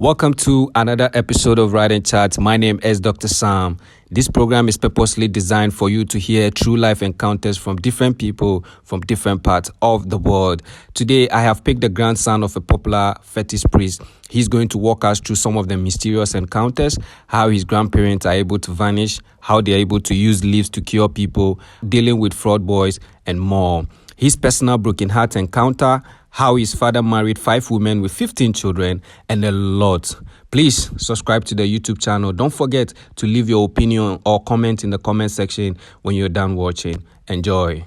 Welcome to another episode of Ride and Chat. My name is Dr. Sam. This program is purposely designed for you to hear true life encounters from different people from different parts of the world. Today, I have picked the grandson of a popular fetish priest. He's going to walk us through some of the mysterious encounters, how his grandparents are able to vanish, how they're able to use leaves to cure people, dealing with fraud boys, and more. His personal broken heart encounter, how his father married 5 women with 15 children, and a lot. Please subscribe to the YouTube channel. Don't forget to leave your opinion or comment in the comment section when you're done watching. Enjoy.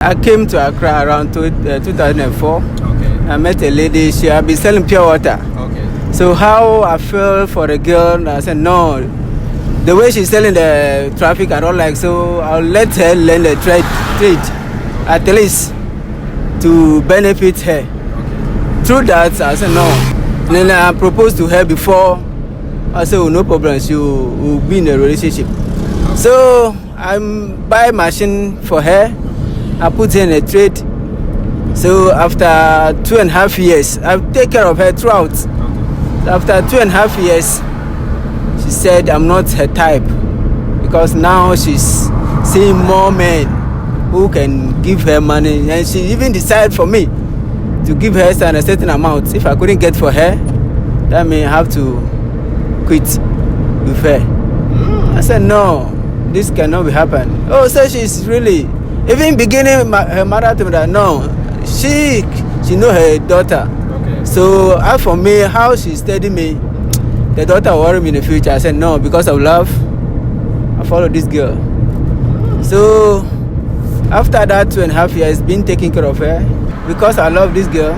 I came to Accra around 2004. Okay. I met a lady. She had been selling pure water. Okay. So how I fell for a girl, I said no. The way she's selling the traffic, I don't like. So I'll let her learn the trade at least to benefit her. Okay. Through that, I said no. And then I proposed to her before. I said, oh, no problem. She will be in a relationship. Okay. So I buy a machine for her. I put her in a trade. So after 2.5 years, I take care of her throughout. After 2.5 years, she said I'm not her type because now she's seeing more men who can give her money, and she even decided for me to give her a certain amount. If I couldn't get for her, that means I have to quit with her. I said no, this cannot be happen. Oh, so she's really even beginning her mother told me that no, she know her daughter. So for me, how she studied me, the daughter will worry me in the future. I said no, because of love, I follow this girl. So after that 2.5 years, been taking care of her. Because I love this girl,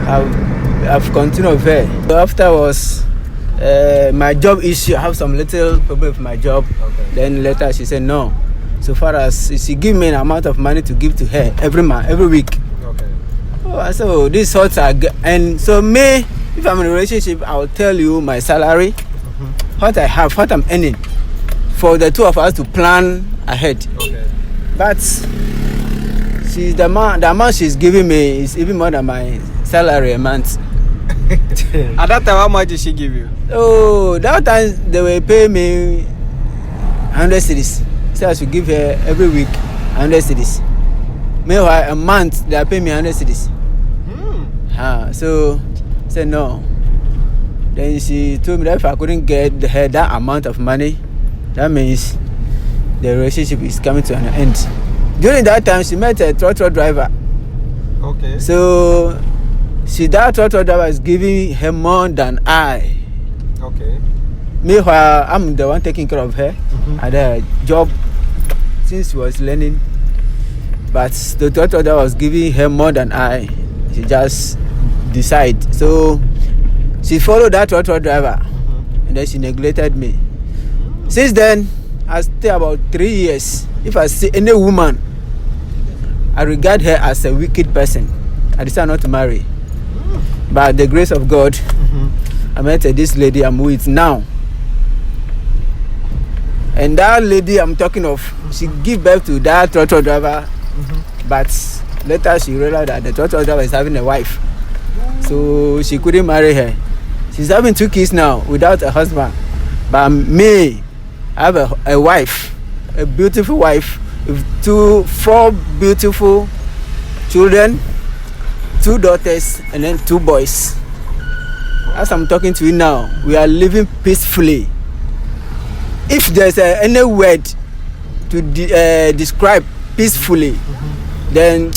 I've continued with her. So after was my job issue. I have some little problem with my job. Okay. Then later she said no. So far as she give me an amount of money to give to her every week. Oh, so this sorts are and so me, if I'm in a relationship, I'll tell you my salary, what I have, what I'm earning, for the two of us to plan ahead. Okay. But the amount she's giving me is even more than my salary a month. At that time, how much did she give you? Oh, that time they were paying me 100 cedis. So I should give her every week 100 cedis. Meanwhile, a month they are paying me 100 cedis. So I said no. Then she told me that if I couldn't get her that amount of money, that means the relationship is coming to an end. During that time, she met a trotro driver. Okay. So that trotro driver is giving her more than I. Okay. Meanwhile, I'm the one taking care of her at her job since she was learning. But the trotro driver was giving her more than I. She just decide. So she followed that trotro driver, and then she neglected me. Since then, I stay about 3 years. If I see any woman, I regard her as a wicked person. I decide not to marry. By the grace of God, I met this lady I'm with now. And that lady I'm talking of, she gave birth to that trotro driver, but later she realized that the trotro driver is having a wife. So she couldn't marry her. She's having 2 kids now without a husband. But me, I have a wife, a beautiful wife with 4 beautiful children, 2 daughters, and then 2 boys. As I'm talking to you now, we are living peacefully. If there's any word to describe peacefully, then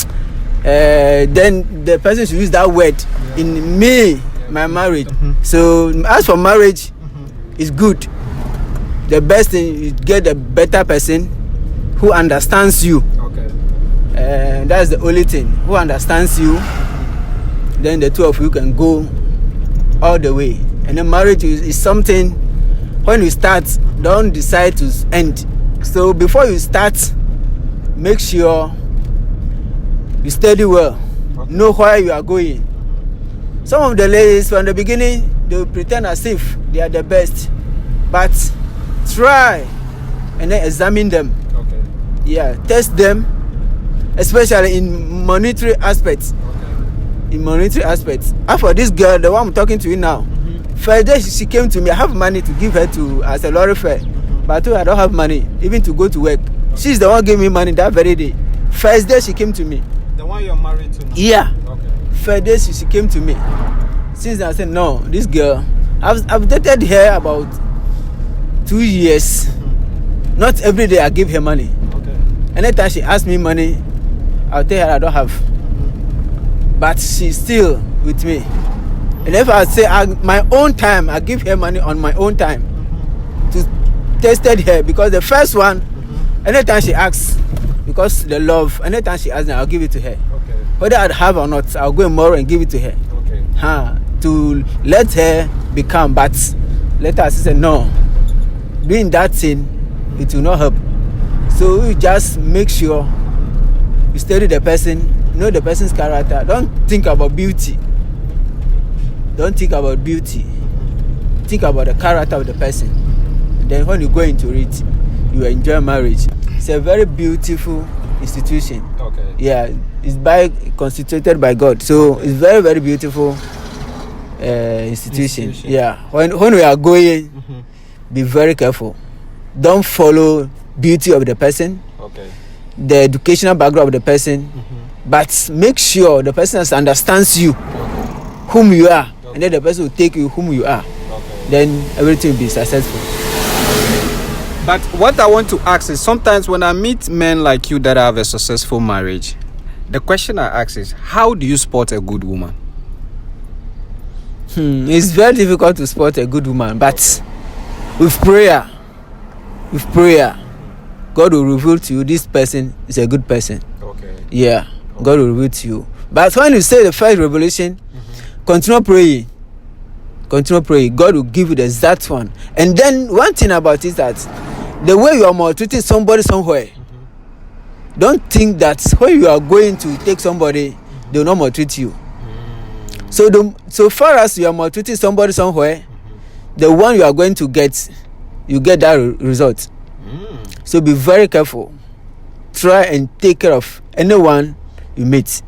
the person should use that word in me, my marriage. So as for marriage, it's good. The best thing is get a better person who understands you. Okay. That's the only thing. Who understands you, then the two of you can go all the way. And then marriage is something, when you start, don't decide to end. So before you start, make sure you study well. Okay. Know where you are going. Some of the ladies from the beginning, they will pretend as if they are the best, but try and then examine them. Okay. test them, especially in monetary aspects. In monetary aspects. And for this girl, the one I'm talking to you now, first day she came to me. I have money to give her to as a lorry fare, but I told her I don't have money even to go to work. She's the one gave me money that very day. First day she came to me. The one you're married to now? Yeah. Okay. First day she came to me. Since then I said, no, this girl, I've dated her about 2 years. Not every day I give her money. Okay. Anytime she asks me money, I'll tell her I don't have. But she's still with me. And if I say my own time, I give her money on my own time to tested her, because the first one, anytime she asks, because the love, anytime she asks, I'll give it to her. Okay. Whether I have or not, I'll go tomorrow and give it to her. Okay. To let her become, but let her say no. Doing that thing, it will not help. So you just make sure you study the person, know the person's character. Don't think about beauty. Don't think about beauty. Think about the character of the person. Then when you go into it, you enjoy marriage. It's a very beautiful institution. Okay. Yeah, it's constituted by God. So it's very, very beautiful institution. Yeah. When we are going, be very careful. Don't follow beauty of the person. Okay. The educational background of the person, but make sure the person understands you, whom you are, and then the person will take you whom you are. Then everything will be successful. But what I want to ask is, sometimes when I meet men like you that have a successful marriage, the question I ask is, how do you spot a good woman? It's very difficult to spot a good woman, but with prayer, God will reveal to you this person is a good person. Okay. Yeah, God will reveal to you. But when you say the first revelation, continue praying. God will give you the exact one. And then one thing about it is that the way you are maltreating somebody somewhere, don't think that when you are going to take somebody, they will not maltreat you. So far as you are maltreating somebody somewhere, the one you are going to get, you get that result. So be very careful. Try and take care of anyone you meet.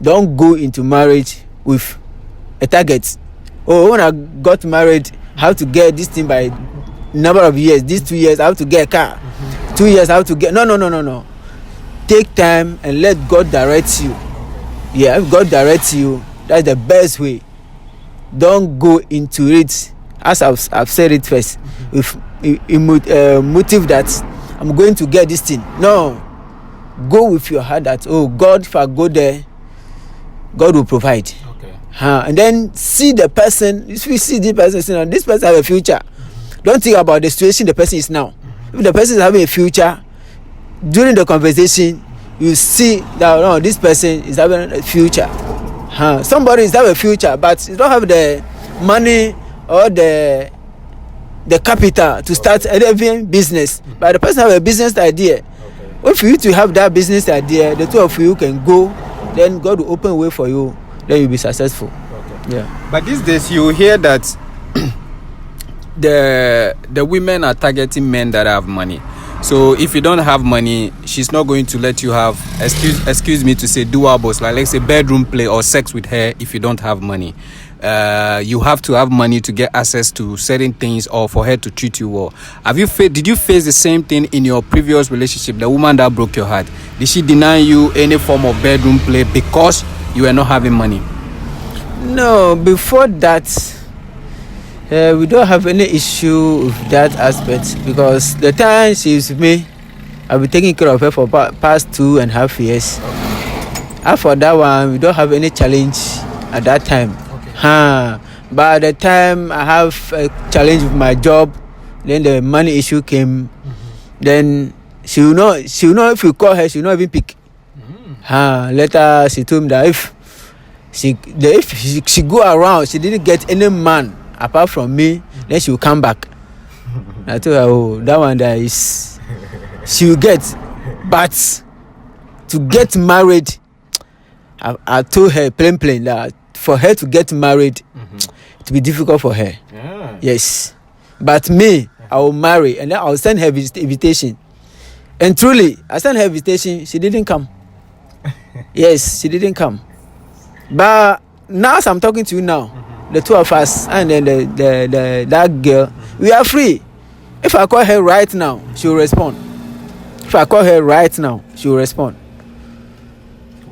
Don't go into marriage with a target. Oh, when I got married, I have to get this thing by number of years. These 2 years, I have to get a car. 2 years, I have to get... No. Take time and let God direct you. Yeah, if God directs you, that's the best way. Don't go into it, as I've said it first, with a motive that I'm going to get this thing. No. Go with your heart that, oh, God, if I go there, God will provide. And then see the person. If you see this person has a future. Don't think about the situation the person is now. If the person is having a future, during the conversation, you see that no, this person is having a future. Somebody is having a future, but you don't have the money or the capital to start any business. But the person have a business idea. If you to have that business idea, the two of you can go. Then God will open a way for you. Then you'll be successful. Yeah. But these days you hear that the women are targeting men that have money. So if you don't have money, she's not going to let you have, excuse me to say, doables, like let's say bedroom play or sex with her if you don't have money. You have to have money to get access to certain things or for her to treat you well. Did you face the same thing in your previous relationship? The woman that broke your heart, did she deny you any form of bedroom play because you were not having money? No, before that, we don't have any issue with that aspect, because the time she's with me, I've been taking care of her for past 2.5 years. After that one, we don't have any challenge at that time. But at the time I have a challenge with my job, then the money issue came. Then she will know if you call her, she will not even pick. Later she told me that if she go around, she didn't get any man apart from me, then she will come back. I told her, oh, that one that is she will get. But to get married, I told her plain that for her to get married, it will be difficult for her. Yes. But me, I will marry and then I will send her invitation. And truly, I sent her invitation. She didn't come. Yes, she didn't come. But now, as I'm talking to you now, the two of us and then that girl, we are free. If I call her right now, she will respond. If I call her right now, she will respond.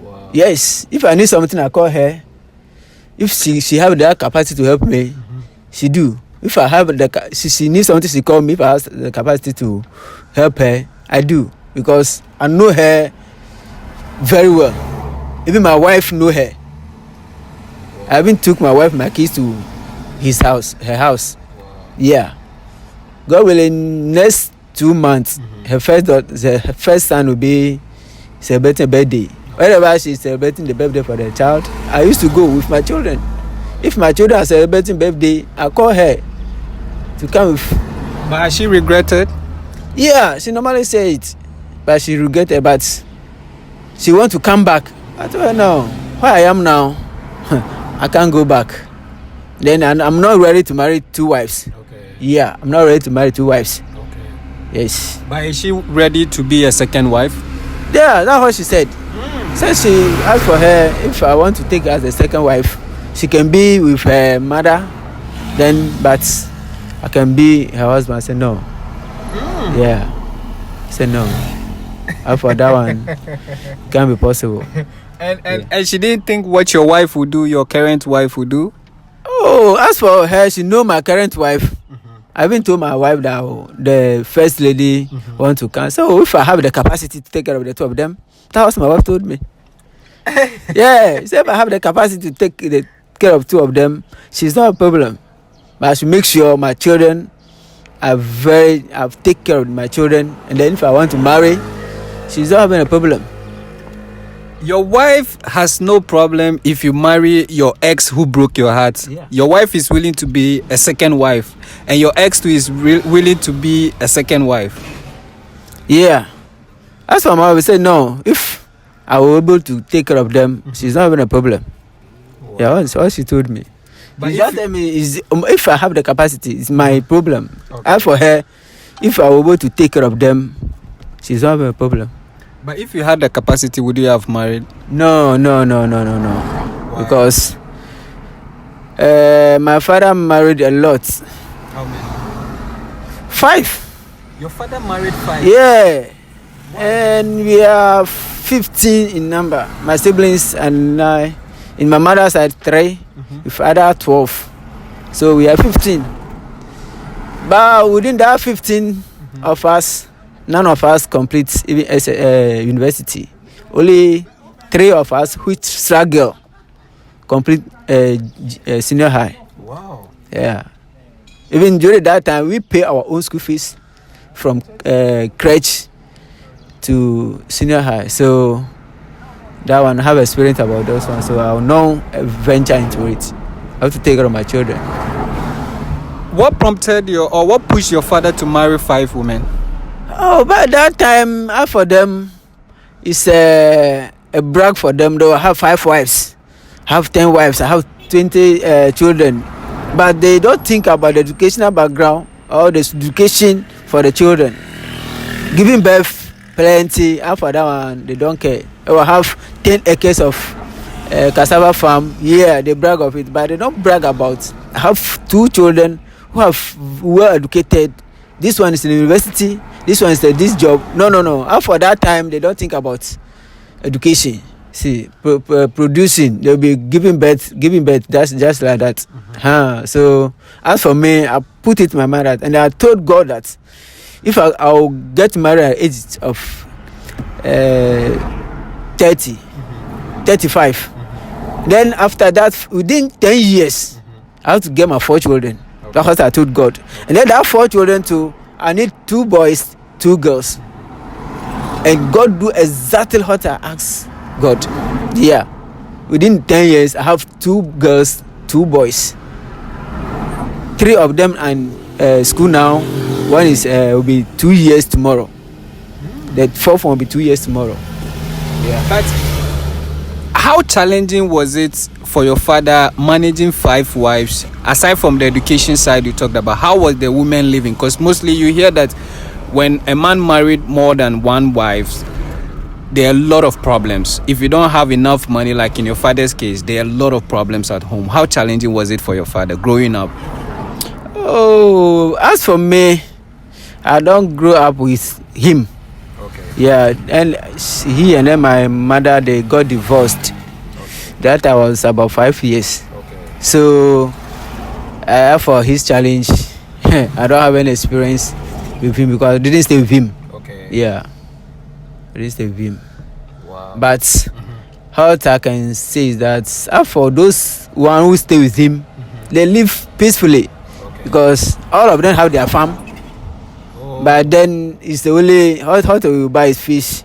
Wow. Yes, if I need something, I call her. If she have that capacity to help me, she do. If I have she needs something, she call me. If I have the capacity to help her, I do, because I know her very well. Even my wife know her. I even took my wife, my kids to her house. Yeah. God willing, next 2 months, her first son will be celebrating birthday. Whenever she's celebrating the birthday for the child, I used to go with my children. If my children are celebrating birthday, I call her to come with. But has she regretted? Yeah, she normally say it, but she regretted. But she want to come back. I told her no. Where I am now, I can't go back. Then I'm not ready to marry 2 wives. Okay. Yeah, I'm not ready to marry 2 wives. Okay. Yes. But is she ready to be a second wife? Yeah, that's what she said. Said she asked for her if I want to take her as a second wife, she can be with her mother, then but I can be her husband. I said no. Yeah. I said no. For that one, can't be possible. And she didn't think what your wife would do, your current wife would do? Oh, as for her, she know my current wife. I even told my wife that the first lady want to come. So if I have the capacity to take care of the 2 of them, that was my wife told me. Yeah, so if I have the capacity to take care of 2 of them, she's not a problem. But I should make sure my children I've take care of my children, and then if I want to marry, she's not having a problem. Your wife has no problem if you marry your ex who broke your heart. Yeah. Your wife is willing to be a second wife, and your ex too is willing to be a second wife. Yeah. That's why my wife said no. If I were able to take care of them, she's not having a problem. Wow. Yeah, that's what she told me. But just tell me if I have the capacity, it's my problem. Okay. As for her, if I were able to take care of them, she's not having a problem. But if you had the capacity, would you have married? No. Why? Because my father married a lot. How many? 5. Your father married 5? Yeah. Wow. And we are 15 in number. My siblings and I. In my mother's side, 3. With father, 12. So we are 15. But within that 15 of us, none of us complete even as university. Only 3 of us which struggle complete senior high. Wow. Yeah. Even during that time, we pay our own school fees from crèche to senior high. So that one, I have experience about those ones. So I'll now venture into it. I have to take care of my children. What prompted what pushed your father to marry 5 women? Oh, by that time, for them, it's a brag for them. They will have 5 wives, have 10 wives, I have 20 children. But they don't think about the educational background or the education for the children. Giving birth, plenty, for that one, they don't care. They will have 10 acres of cassava farm. Yeah, they brag of it, but they don't brag about. I have 2 children who have well educated. This one is in university. This one is this job. No. For that time, they don't think about education. See, producing. They'll be giving birth. That's just like that. So as for me, I put it in my mind that, and I told God that if I'll get married at the age of 30, 35, then after that, within 10 years, I have to get my 4 children. That's what I told God. And then that 4 children too, I need 2 boys, 2 girls. And God do exactly what I asked God. Yeah. Within 10 years, I have 2 girls, 2 boys. 3 of them are in school now. One is will be 2 years tomorrow. The 4th one will be 2 years tomorrow. Yeah. But how challenging was it for your father managing 5 wives? Aside from the education side you talked about, how was the women living? Because mostly you hear that when a man married more than one wife, there are a lot of problems. If you don't have enough money, like in your father's case, there are a lot of problems at home. How challenging was it for your father growing up? Oh, as for me, I don't grow up with him. Okay. Yeah, and he and then my mother, they got divorced. Okay. That I was about 5 years. Okay. So, for his challenge, I don't have any experience with him because I didn't stay with him. Okay. Yeah, I didn't stay with him. Wow. But how I can say is that for those one who stay with him, they live peacefully because all of them have their farm. But then it's the only how to buy is fish.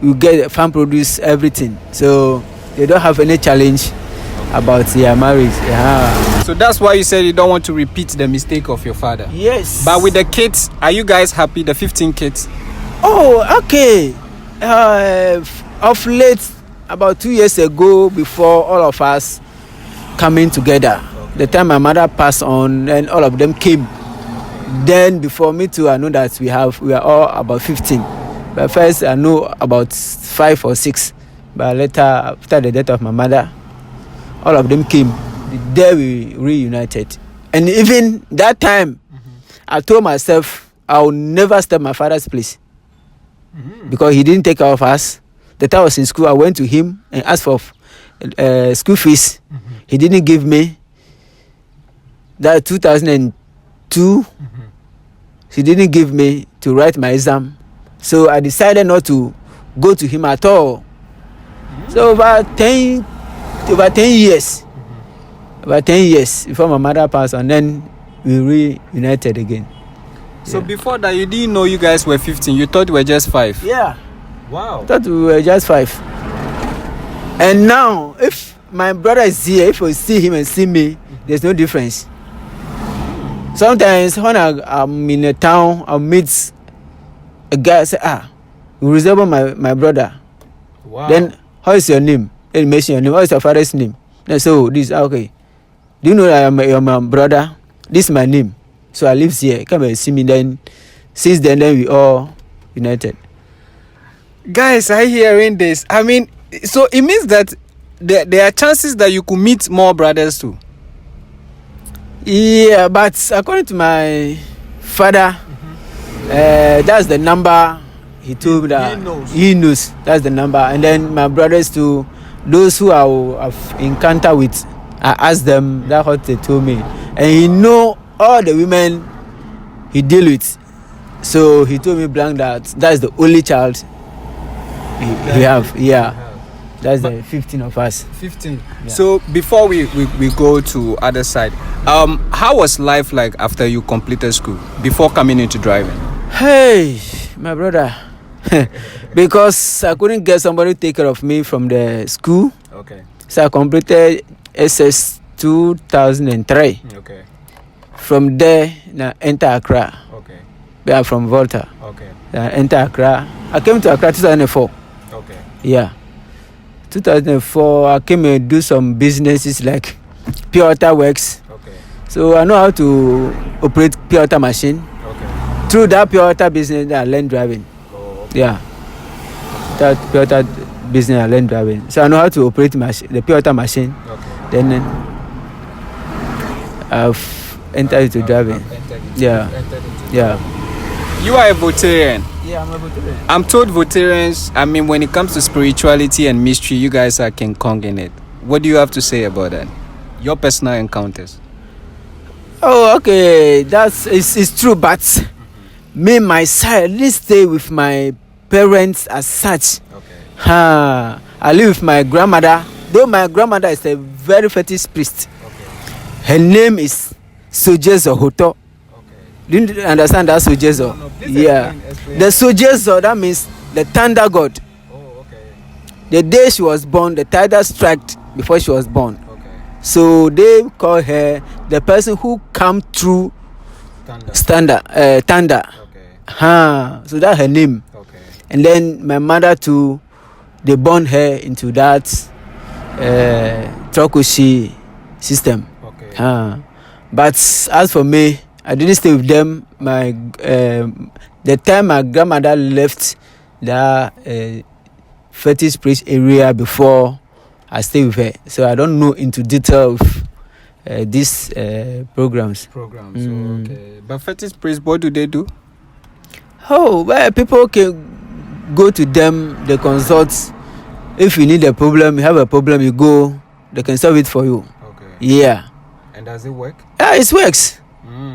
You get farm produce everything, so they don't have any challenge about their marriage. Yeah. So that's why you said you don't want to repeat the mistake of your father. Yes. But with the kids, are you guys happy? The 15 kids? Oh, okay. Of late, about 2 years ago, before all of us coming together, the time my mother passed on, and all of them came. Then before me too, I know that we are all about 15. But first I know about 5 or 6. But later, after the death of my mother, all of them came. The day we reunited. And even that time, I told myself I will never step my father's place. Because he didn't take care of us. The time I was in school, I went to him and asked for school fees. He didn't give me. That 2002, he didn't give me to write my exam. So I decided not to go to him at all. So over 10 years before my mother passed on, then we reunited again. So before that, you didn't know you guys were 15. You thought you were just 5. Yeah. Wow. I thought we were just 5. And now, if my brother is here, if I see him and see me, there's no difference. Sometimes when I'm in a town, I'll meet a guy, say, you resemble my brother. Wow. Then, how is your name? Then mention your name. What is your father's name? Then so this, okay. Do you know that you're my brother? This is my name. So I live here. Come and see me. Then, since then we all united. Guys, are you hearing this? I mean, so it means that there are chances that you could meet more brothers too. Yeah, but according to my father, that's the number he told me that he knows. That's the number. And then my brothers too, those who I have encountered with, I asked them, that's what they told me. And he know all the women he deal with. So he told me blank that that's the only child he have. Yeah. That's the 15 of us. 15. Yeah. So before we go to other side, how was life like after you completed school, before coming into driving? Hey, my brother. Because I couldn't get somebody to take care of me from the school. Okay. So I completed SS 2003. Okay. From there, I enter Accra. Okay. We are from Volta. Okay. I enter Accra. I came to Accra 2004. Okay. Yeah. 2004, I came and do some businesses like pure water works. Okay. So I know how to operate pure water machine. Okay. Through that pure water business, I learned driving. Oh, okay. Yeah. That pure water business, I learned driving. So I know how to operate the pure water machine. Okay. Then I've entered into driving. Yeah. Yeah. You are a Voltarian. Yeah, I'm a Voltarian. I'm told Voltarians, I mean, when it comes to spirituality and mystery, you guys are King Kong in it. What do you have to say about that? Your personal encounters. Oh, okay. It's true, but me, myself, I didn't stay with my parents as such. Okay. I live with my grandmother, though my grandmother is a very fetish priest. Okay. Her name is Sojezo Hoto. Do you understand that Sojezo? No, yeah. explain. The Sojezo, that means the thunder god. Oh, okay. The day she was born, the thunder struck before she was born. Okay. So they call her the person who come through thunder. Okay. So that's her name. Okay. And then my mother too, they born her into that Trokoshi system. Okay. But as for me, I didn't stay with them. The time my grandmother left the Fattest Place area before I stay with her, so I don't know into detail of these programs. Okay. But Fattest Place, what do they do? Oh, well, people can go to them, they consult. If you need a problem, you have a problem, you go, they can solve it for you. Okay. Yeah. And does it work? Yeah, it works.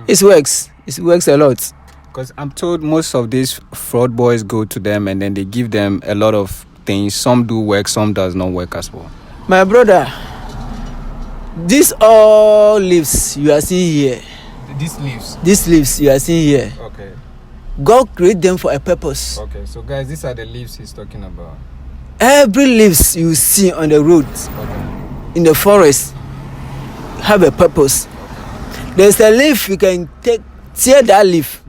It works. It works a lot. Because I'm told most of these fraud boys go to them and then they give them a lot of things. Some do work, some does not work as well. My brother, these all leaves you are seeing here. These leaves you are seeing here. Okay. God created them for a purpose. Okay, so guys, these are the leaves he's talking about. Every leaves you see on the road, in the forest, have a purpose. There's a leaf you can tear that leaf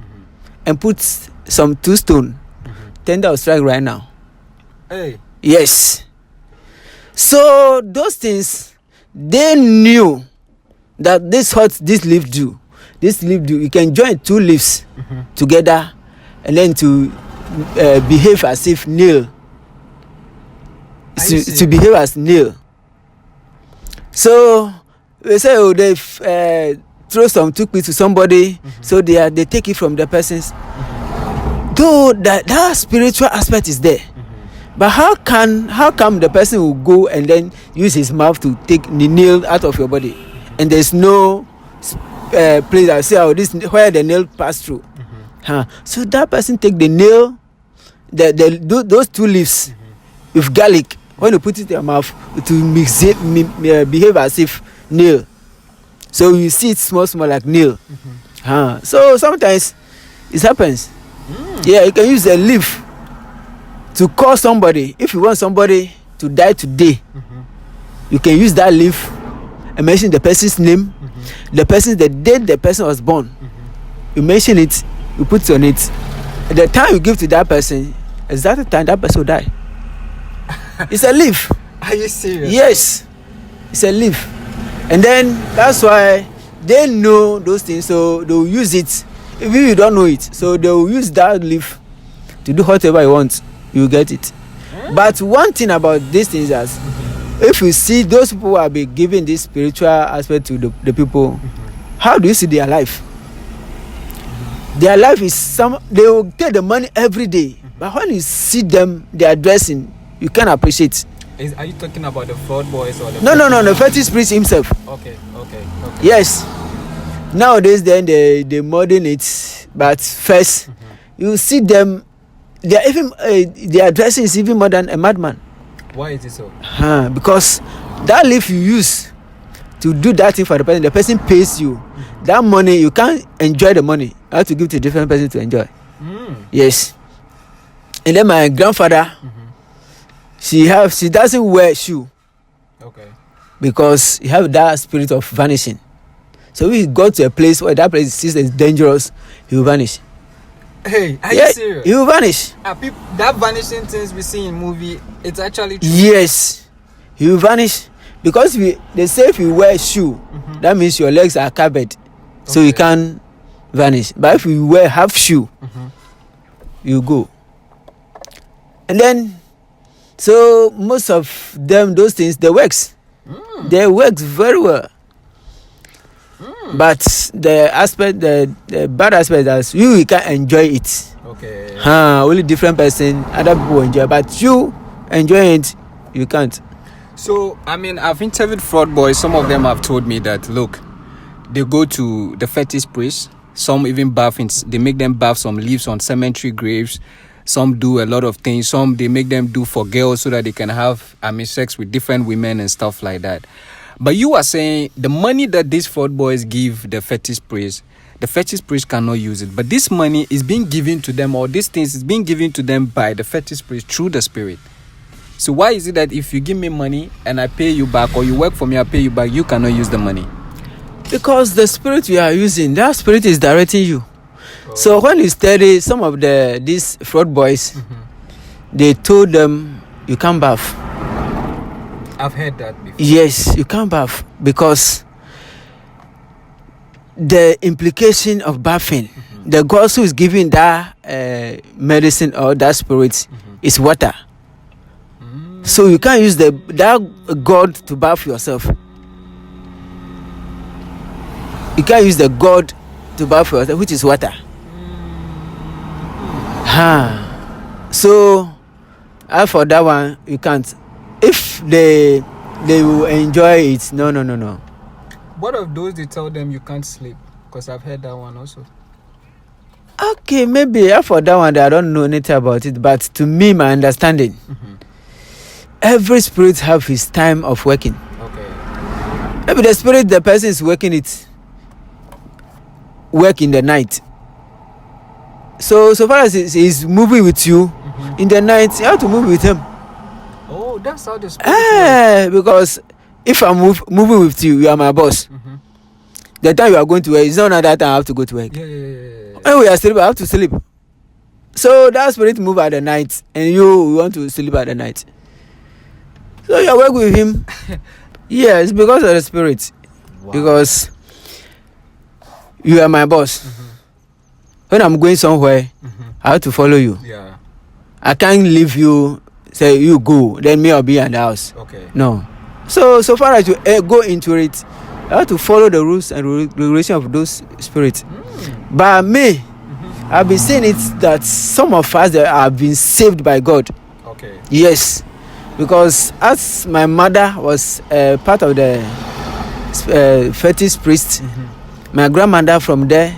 and put some 2 stone. Tender will strike right now. Hey. Yes. So those things, they knew that this what this leaf do. This leaf do. You can join 2 leaves together and then to behave as if nail. To behave as nail. So they say, oh, they throw some toothpaste to somebody, so they take it from the person's. Though that spiritual aspect is there, but how come the person will go and then use his mouth to take the nail out of your body, and there's no place that say, oh, this where the nail passed through. So that person take the nail, those 2 leaves with garlic. When you put it in your mouth, it will mix it, behave as if nail. So you see it small like nail. So sometimes it happens. Yeah, you can use a leaf to call somebody. If you want somebody to die today, you can use that leaf and mention the person's name, the date the person was born. You mention it, you put it on it. At the time you give to that person, exactly the time that person will die. It's a leaf. Are you serious? Yes, it's a leaf. And then that's why they know those things, so they'll use it. If you don't know it, so they'll use that leaf to do whatever you want. You get it. But one thing about these things is, if you see those people who have been giving this spiritual aspect to the people, how do you see their life? Their life is they will take the money every day, but when you see them, they are dressing, you can't appreciate. Are you talking about the fraud boys or the? No, the Fattest Place himself. Okay. Yes. Nowadays, then they modern it, but first you see them. They are even their dressing is even more than a madman. Why is it so? Because that leaf you use to do that thing for the person pays you. That money you can't enjoy the money. You have to give to a different person to enjoy. Yes. And then my grandfather, she doesn't wear shoe. Okay. Because he have that spirit of vanishing. So we go to a place where that place is dangerous, he will vanish. Hey, are you serious? He will vanish. That vanishing things we see in movie, it's actually true. Yes, he will vanish because they say if you wear shoe, that means your legs are covered, so you can vanish. But if you wear half shoe, you go. And then, so most of them, those things, they works. They works very well. But the bad aspect is you can't enjoy it. Okay. Only different person, other people enjoy, but you enjoy it, you can't. So I've interviewed fraud boys. Some of them have told me that look, they go to the Fattest Place. Some even they make them bath some leaves on cemetery graves. Some do a lot of things. Some they make them do for girls so that they can have sex with different women and stuff like that. But you are saying the money that these fraud boys give the Fattest Place, the Fattest Place cannot use it. But this money is being given to them, or these things is being given to them by the Fattest Place through the spirit. So why is it that if you give me money and I pay you back, or you work for me, I pay you back, you cannot use the money? Because the spirit you are using, that spirit is directing you. So when you study some of these fraud boys, they told them you can't bath. I've heard that before. Yes, you can't bath because the implication of bathing, the God who is giving that medicine or that spirit is water. So you can't use that God to bath yourself. You can't use the God to bath yourself, which is water. So for that one, you can't. If they will enjoy it, no. What of those they tell them you can't sleep? Because I've heard that one also. Okay, maybe for that one, I don't know anything about it. But to me, my understanding, every spirit have his time of working. Okay. Maybe the spirit the person is working it work in the night. So far as he's moving with you in the night, you have to move with him. Oh, that's how the spirit works. Because if I'm moving with you, you are my boss. The time you are going to work, it's not that time I have to go to work. Yeah. When we are sleeping, I have to sleep. So that spirit move at the night, and you want to sleep at the night. So you work with him. Yes, because of the spirit. Wow. Because you are my boss. When I'm going somewhere, I have to follow you. Yeah. I can't leave you, say you go, then me I'll be in the house. Okay. No. So far as you go into it, I have to follow the rules and regulation of those spirits. But me, I've been saying it that some of us that have been saved by God. Okay. Yes. Because as my mother was part of the fetish priest, my grandmother from there,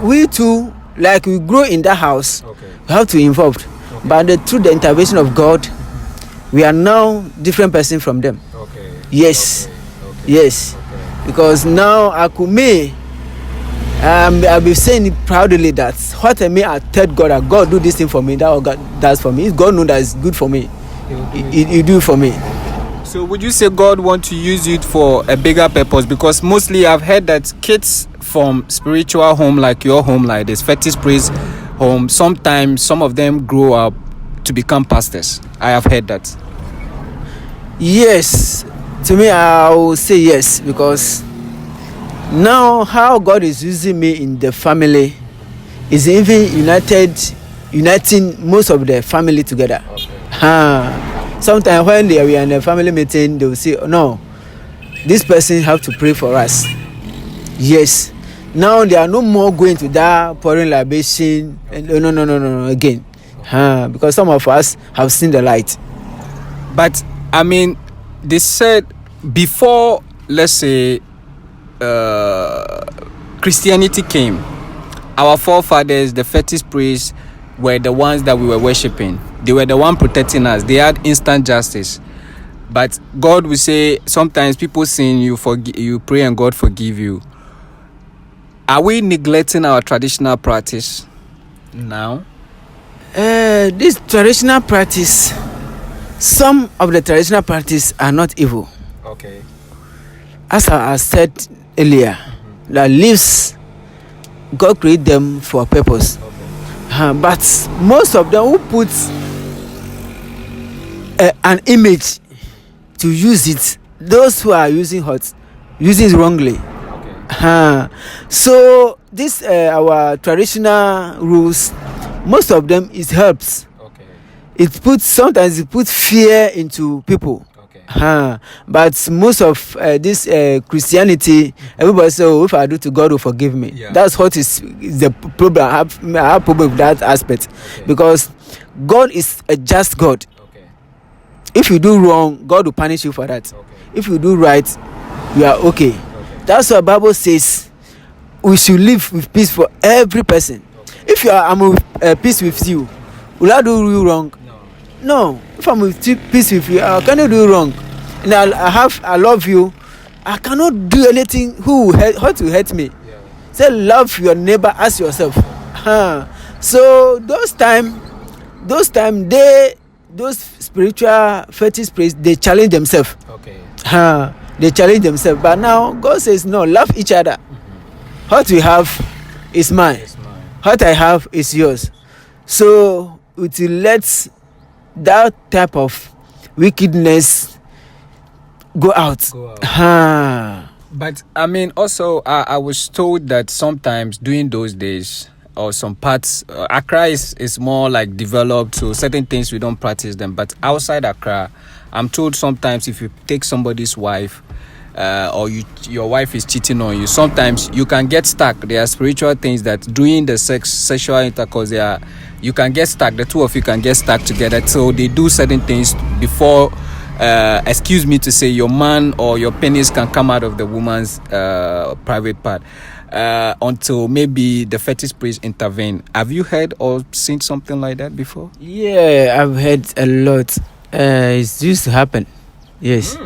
we too, like we grow in that house, we have to involve. But through the intervention of God, we are now different person from them. Okay. Yes. Okay. Yes. Okay. Because now I'll be saying it proudly that what I mean, I tell God that God do this thing for me, that what God does for me. God knows that it's good for me. He do it for me. So would you say God want to use it for a bigger purpose? Because mostly I've heard that kids from spiritual home like your home, like this Fattest Place home, sometimes some of them grow up to become pastors. I have heard that. Yes. To me, I will say yes, because now how God is using me in the family is even uniting most of the family together. Sometimes when they are in a family meeting, they will say, oh, no, this person have to pray for us. Yes. Now they are no more going to that pouring libation. No again. Because some of us have seen the light. But I mean, they said before, let's say, Christianity came, our forefathers, the Fattest Place, were the ones that we were worshiping. They were the one protecting us. They had instant justice. But God will say, sometimes people sin, you pray and God forgive you. Are we neglecting our traditional practice now? This traditional practice, some of the traditional practice are not evil. Okay. As I said earlier, that leaves, God created them for a purpose. But most of them who put an image to use it, those who are using it wrongly. So this our traditional rules, most of them is herbs. Sometimes it puts fear into people. But most of this Christianity, everybody says, oh, if I do to God will forgive me. That's what is the problem. I have problem with that aspect. Because God is a just God. If you do wrong, God will punish you for that. If you do right, you are okay. That's what the Bible says. We should live with peace for every person. If I'm with peace with you, will I do you wrong? No. If I'm with peace with you, I cannot do wrong. And I love you. I cannot do anything who will hurt me. Say love your neighbor as yourself. So those spiritual fetish place, they challenge themselves. They challenge themselves. But now God says no, love each other. What we have is mine. What I have is yours. So it will let that type of wickedness go out. But I mean, also, I was told that sometimes during those days, or some parts, Accra is more like developed, so certain things we don't practice them. But outside Accra, I'm told sometimes if you take somebody's wife, or your wife is cheating on you, sometimes you can get stuck. There are spiritual things that during the sexual intercourse, you can get stuck. The two of you can get stuck together. So they do certain things before, excuse me to say, your man or your penis can come out of the woman's private part. Until maybe the fetish priest intervene. Have you heard or seen something like that before? Yeah, I've heard a lot. It used to happen. Yes.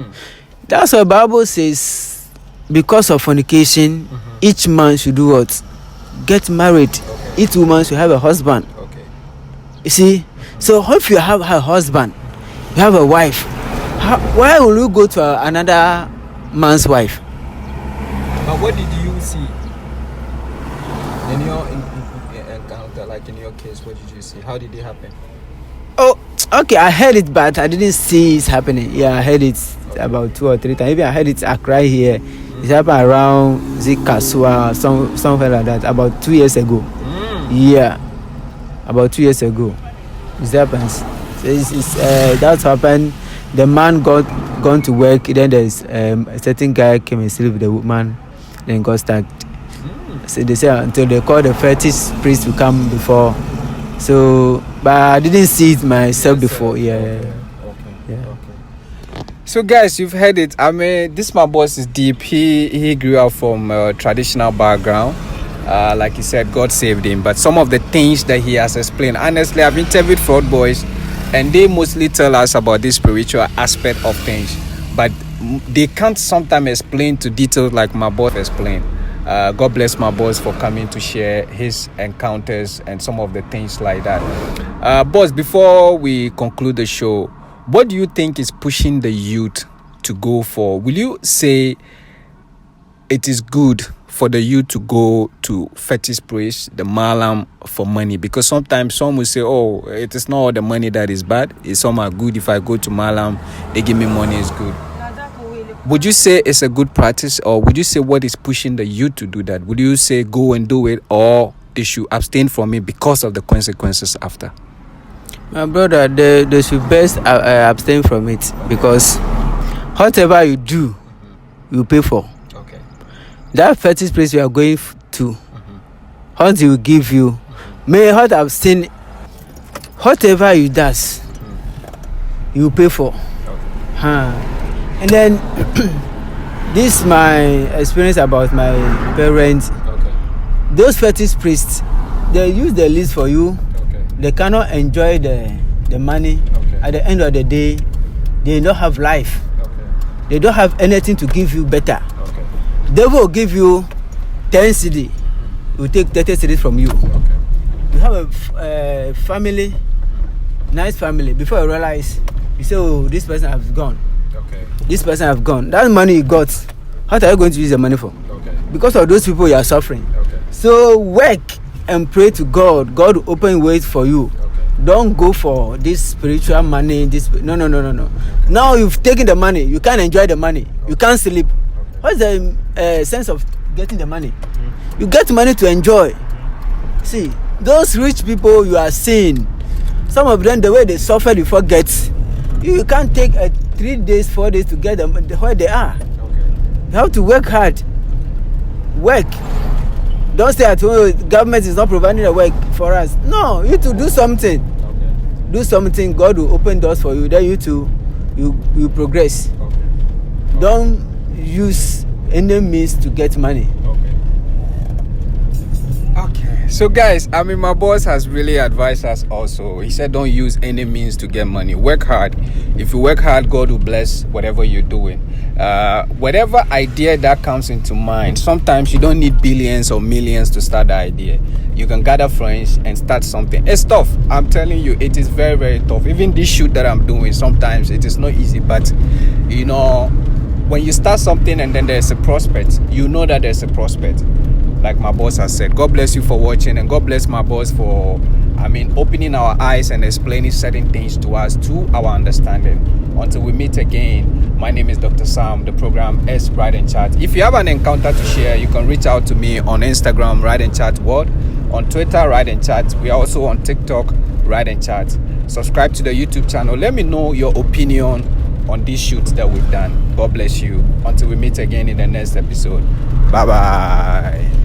That's what Bible says. Because of fornication, each man should do what? Get married. Okay. Each woman should have a husband. Okay. You see? So if you have a husband, you have a wife, why will you go to another man's wife? But what did you see? In your encounter, like in your case, what did you see? How did it happen? Oh, okay, I heard it, but I didn't see it happening. Yeah, I heard it about 2 or 3 times. Even I heard it Accra here. It happened around Zikasua, something like that, about 2 years ago. Yeah, about 2 years ago. It happens. So that's happened. The man gone to work. Then there's a certain guy came and sleep with the woman, then got stuck. So they say until they call the fetish priest to come before. So, but I didn't see it myself before. Yeah. So guys, you've heard it. I mean, this my boss is deep. He grew up from a traditional background. Like he said, God saved him. But some of the things that he has explained, honestly, I've interviewed fraud boys, and they mostly tell us about this spiritual aspect of things. But they can't sometimes explain to details like my boss explained. God bless my boss for coming to share his encounters and some of the things like that. Boss, before we conclude the show, what do you think is pushing the youth to go for? Will you say it is good for the youth to go to fetish place, the malam, for money? Because sometimes some will say, oh, it is not all the money that is bad. Some are good. If I go to malam, they give me money, it's good. Would you say it's a good practice, or would you say what is pushing the youth to do that? Would you say go and do it, or they should abstain from it because of the consequences after? My brother, they should best abstain from it, because whatever you do, you pay for. Okay. That fetish place you are going to, what he will give you, may not abstain. Whatever you does, you pay for. Okay. And then this is my experience about my parents. Okay. Those fetish priests, they use the list for you. Okay. They cannot enjoy the money. Okay. At the end of the day, they don't have life. Okay. They don't have anything to give you better. Okay. They will give you 10 CD. It will take 30 CD from you. Okay. You have a family, nice family. Before you realize, you say, oh, this person has gone. Okay. This person have gone. That money you got, what are you going to use the money for? Okay. Because of those people you are suffering. Okay. So work and pray to God. God will open ways for you. Okay. Don't go for this spiritual money. No. Now you've taken the money. You can't enjoy the money. You can't sleep. What's the sense of getting the money? You get money to enjoy. See, those rich people you are seeing, some of them, the way they suffer, you forget. You can't take 3 days, 4 days to get them where they are. Okay. You have to work hard. Work. Don't say at home, government is not providing the work for us. No, you to do something. Okay. Do something, God will open doors for you. Then you progress. Okay. Don't use any means to get money. Okay. So guys, I mean, my boss has really advised us also. He said don't use any means to get money. Work hard. If you work hard, God will bless whatever you're doing. Whatever idea that comes into mind, sometimes you don't need billions or millions to start the idea. You can gather friends and start something. It's tough. I'm telling you, it is very, very tough. Even this shoot that I'm doing, sometimes it is not easy. But, you know, when you start something and then there's a prospect, you know that there's a prospect. Like my boss has said, God bless you for watching, and God bless my boss for opening our eyes and explaining certain things to us to our understanding. Until we meet again, my name is Dr. Sam. The program is Ride and Chat. If you have an encounter to share, you can reach out to me on Instagram, Ride and Chat World, on Twitter, Ride and Chat. We are also on TikTok, Ride and Chat. Subscribe to the YouTube channel. Let me know your opinion on these shoots that we've done. God bless you. Until we meet again in the next episode. Bye-bye.